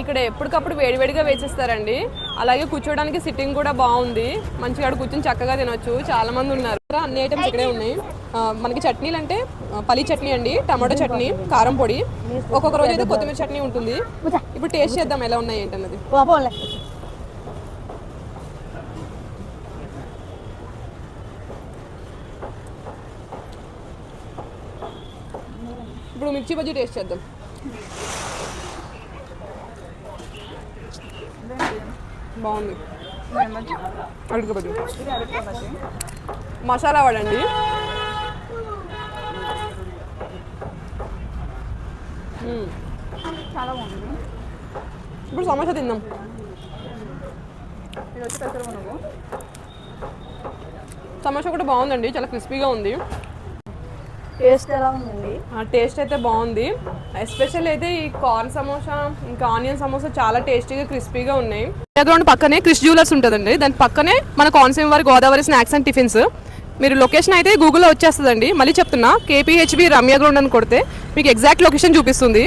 ఇక్కడ ఎప్పటికప్పుడు వేడివేడిగా వేసిస్తారండి. అలాగే కూర్చోడానికి సిట్టింగ్ కూడా బాగుంది. మంచిగా కూర్చొని చక్కగా తినొచ్చు. చాలా మంది ఉన్నారు. అన్ని ఐటమ్స్ ఇక్కడే ఉన్నాయి. మనకి చట్నీలు అంటే పల్లి చట్నీ అండి, టమాటో చట్నీ, కారం పొడి, ఒక్కొక్క రోజు అయితే కొత్తిమీర చట్నీ ఉంటుంది. ఇప్పుడు టేస్ట్ చేద్దాం ఎలా ఉన్నాయి ఏంటన్నది. ఇప్పుడు మిర్చి బజ్జీ టేస్ట్ చేద్దాం. బాగుంది. అడుగు బజ్జీ మసాలా వాడండి. చాలా బాగుంది. ఇప్పుడు సమోసా తిందాం. సమోసా కూడా బాగుందండి, చాలా క్రిస్పీగా ఉంది. టేస్ట్ ఎలా ఉందండి? టేస్ట్ అయితే బాగుంది. ఎస్పెషల్ అయితే ఈ కార్న్ సమోసా ఇంకా ఆనియన్ సమోసా చాలా టేస్టీగా క్రిస్పీగా ఉన్నాయి. గ్రౌండ్ పక్కనే క్రిష్ జ్యువెలర్స్ ఉంటుందండి. దాని పక్కనే మన కోనసీమ వారి గోదావరి స్నాక్స్ అండ్ టిఫిన్స్. మీరు లొకేషన్ అయితే గూగుల్లో వచ్చేస్తుందండి. మళ్ళీ చెప్తున్నా, KPHB రమ్య గ్రౌండ్ అని కొడితే మీకు ఎగ్జాక్ట్ లొకేషన్ చూపిస్తుంది.